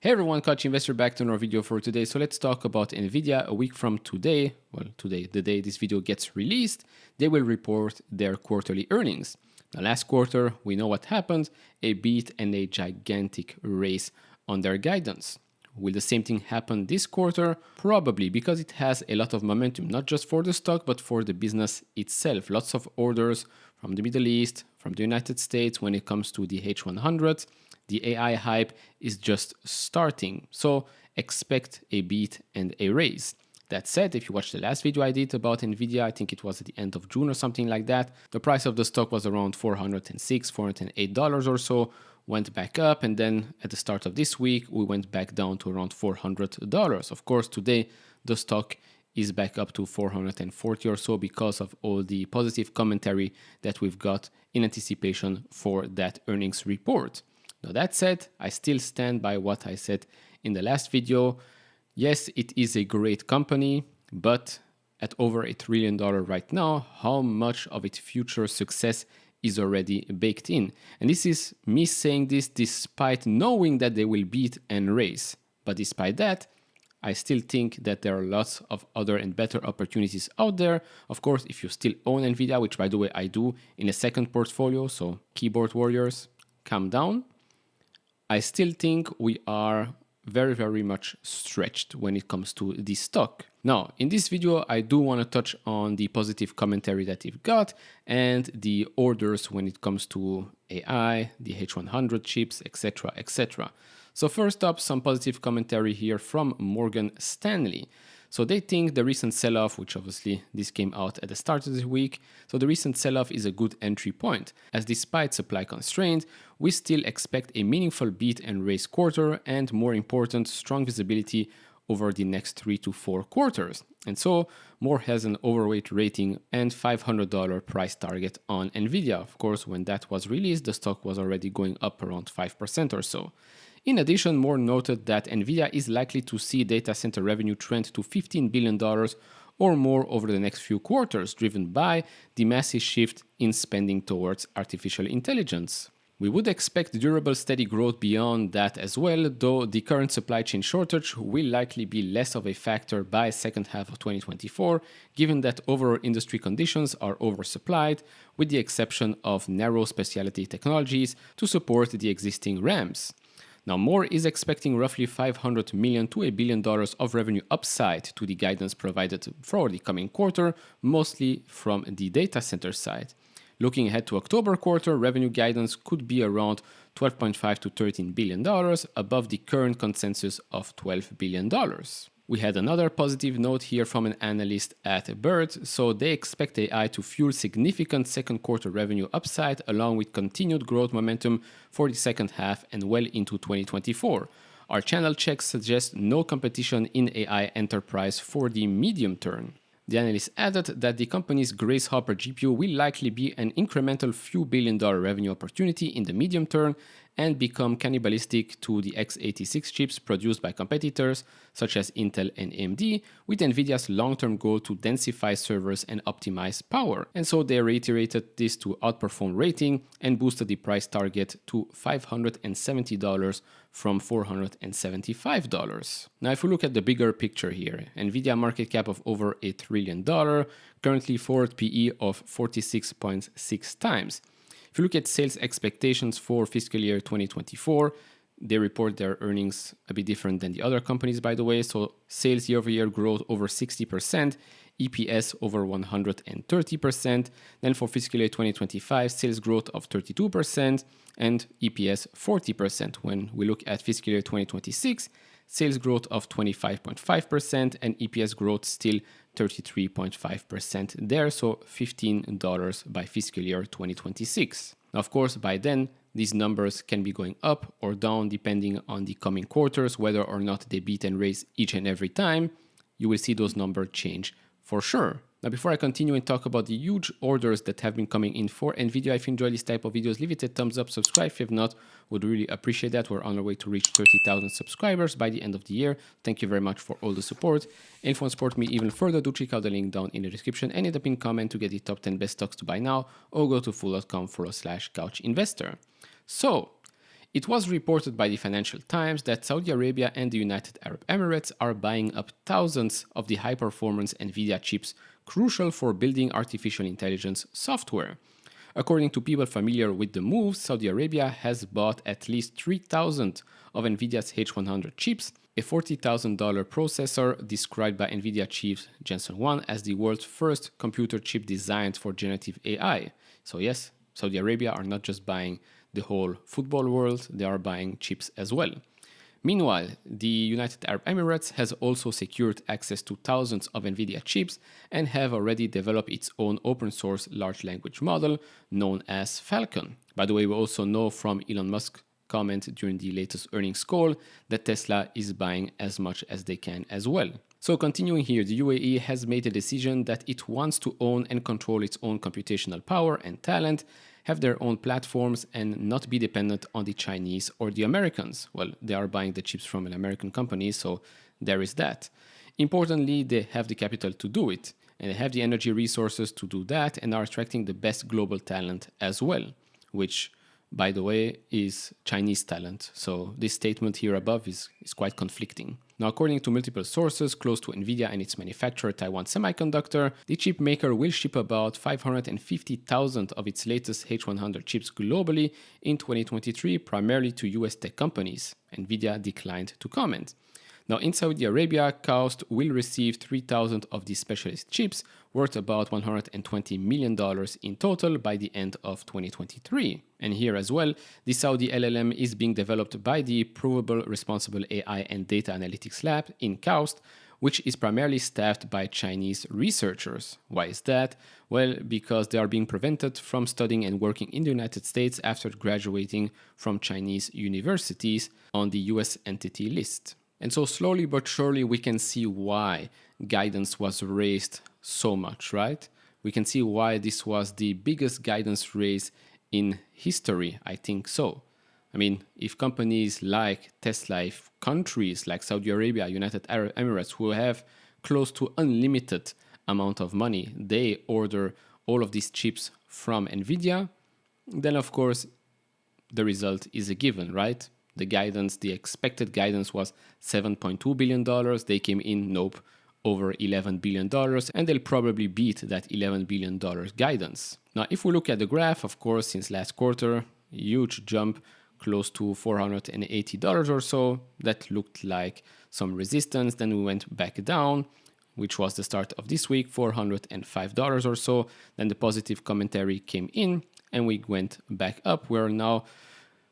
Hey everyone, Couch Investor back to another video for today. So let's talk about Nvidia. A week from today, today, the day this video gets released, they will report their quarterly earnings. Now, last quarter, we know what happened, a beat and a gigantic raise on their guidance. Will the same thing happen this quarter? Probably, because it has a lot of momentum, not just for the stock, but for the business itself. Lots of orders from the Middle East, from the United States when it comes to the H100. The AI hype is just starting, so expect a beat and a raise. That said, if you watched the last video I did about Nvidia, I think it was at the end of June or something like that, the price of the stock was around $406, $408 or so, went back up, and then at the start of this week, we went back down to around $400. Of course, today the stock is back up to 440 or so because of all the positive commentary that we've got in anticipation for that earnings report. Now, that said, I still stand by what I said in the last video. Yes, it is a great company, but at over $1 trillion right now, how much of its future success is already baked in? And this is me saying this despite knowing that they will beat and raise. But despite that, I still think that there are lots of other and better opportunities out there. Of course, if you still own Nvidia, which by the way I do in a second portfolio, so keyboard warriors, calm down. I still think we are very, very much stretched when it comes to this stock. Now, in this video, I do want to touch on the positive commentary that you've got and the orders when it comes to AI, the H100 chips, etc., etc. So first up, some positive commentary here from Morgan Stanley. So they think the recent sell-off, which obviously this came out at the start of the week, so the recent sell-off is a good entry point, as despite supply constraints, we still expect a meaningful beat and raise quarter and, more important, strong visibility over the next 3 to 4 quarters. And so More has an overweight rating and $500 price target on Nvidia. Of course, when that was released, the stock was already going up around 5% or so. In addition, Moore noted that Nvidia is likely to see data center revenue trend to $15 billion or more over the next few quarters, driven by the massive shift in spending towards artificial intelligence. We would expect durable steady growth beyond that as well, though the current supply chain shortage will likely be less of a factor by second half of 2024, given that overall industry conditions are oversupplied, with the exception of narrow specialty technologies to support the existing ramps. Now, Moore is expecting roughly $500 million to $1 billion of revenue upside to the guidance provided for the coming quarter, mostly from the data center side. Looking ahead to October quarter, revenue guidance could be around $12.5 to $13 billion, above the current consensus of $12 billion. We had another positive note here from an analyst at Bird, so they expect AI to fuel significant second quarter revenue upside along with continued growth momentum for the second half and well into 2024. Our channel checks suggest no competition in AI enterprise for the medium term. The analyst added that the company's Grace Hopper GPU will likely be an incremental few billion-dollar revenue opportunity in the medium term and become cannibalistic to the x86 chips produced by competitors such as Intel and AMD, with Nvidia's long-term goal to densify servers and optimize power. And so they reiterated this to outperform rating and boosted the price target to $570 from $475. Now, if we look at the bigger picture here, Nvidia market cap of over $1 trillion, currently forward PE of 46.6 times. If you look at sales expectations for fiscal year 2024, they report their earnings a bit different than the other companies, by the way. So sales year-over-year growth over 60%, EPS over 130%. Then for fiscal year 2025, sales growth of 32% and EPS 40%. When we look at fiscal year 2026, sales growth of 25.5% and EPS growth still 33.5% there, so $15 by fiscal year 2026. Now, of course, by then, these numbers can be going up or down depending on the coming quarters, whether or not they beat and raise each and every time. You will see those numbers change for sure. Now, before I continue and talk about the huge orders that have been coming in for Nvidia, if you enjoy this type of videos, leave it a thumbs up, subscribe if you have not, would really appreciate that. We're on our way to reach 30,000 subscribers by the end of the year. Thank you very much for all the support. And if you want to support me even further, do check out the link down in the description and in the pinned comment to get the top 10 best stocks to buy now, or go to fool.com/couchinvestor. So, It was reported by the Financial Times that Saudi Arabia and the United Arab Emirates are buying up thousands of the high-performance Nvidia chips crucial for building artificial intelligence software. According to people familiar with the move, Saudi Arabia has bought at least 3,000 of Nvidia's H100 chips, a $40,000 processor described by Nvidia chief Jensen Huang as the world's first computer chip designed for generative AI. So yes, Saudi Arabia are not just buying the whole football world, they are buying chips as well. Meanwhile, the United Arab Emirates has also secured access to thousands of Nvidia chips and have already developed its own open source large language model known as Falcon. By the way, we also know from Elon Musk's comment during the latest earnings call that Tesla is buying as much as they can as well. So continuing here, the UAE has made a decision that it wants to own and control its own computational power and talent, have their own platforms, and not be dependent on the Chinese or the Americans. Well, they are buying the chips from an American company, so there is that. Importantly, they have the capital to do it, and they have the energy resources to do that, and are attracting the best global talent as well, which, by the way, is Chinese talent. So this statement here above is quite conflicting. Now, according to multiple sources close to Nvidia and its manufacturer, Taiwan Semiconductor, the chip maker will ship about 550,000 of its latest H100 chips globally in 2023, primarily to US tech companies. Nvidia declined to comment. Now, in Saudi Arabia, KAUST will receive 3,000 of these specialist chips, worth about $120 million in total by the end of 2023. And here as well, the Saudi LLM is being developed by the Provable Responsible AI and Data Analytics Lab in KAUST, which is primarily staffed by Chinese researchers. Why is that? Well, because they are being prevented from studying and working in the United States after graduating from Chinese universities on the US entity list. And so slowly but surely we can see why guidance was raised so much, right? We can see why this was the biggest guidance raise in history, I think so. I mean, if companies like Tesla, if countries like Saudi Arabia, United Arab Emirates, who have close to unlimited amount of money, they order all of these chips from Nvidia, then of course the result is a given, right? The guidance, the expected guidance was $7.2 billion. They came in, nope, over $11 billion, and they'll probably beat that $11 billion guidance. Now, if we look at the graph, of course, since last quarter, huge jump, close to $480 or so. That looked like some resistance. Then we went back down, which was the start of this week, $405 or so. Then the positive commentary came in, and we went back up. We're now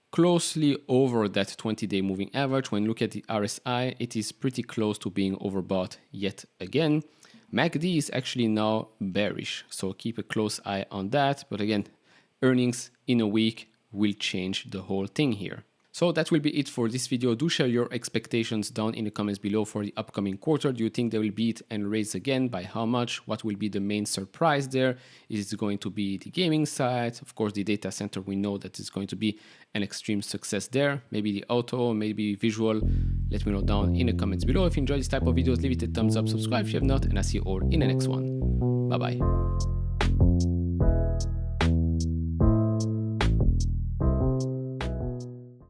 closely over that 20-day moving average. When you look at the RSI, it is pretty close to being overbought yet again. MACD is actually now bearish, so keep a close eye on that. But again, earnings in a week will change the whole thing here. So that will be it for this video. Do share your expectations down in the comments below for the upcoming quarter. Do you think they will beat and raise again? By how much? What will be the main surprise there? Is it going to be the gaming side? Of course, the data center, we know that it's going to be an extreme success there. Maybe the auto, maybe visual. Let me know down in the comments below. If you enjoy this type of videos, leave it a thumbs up, subscribe if you have not, and I'll see you all in the next one. Bye-bye.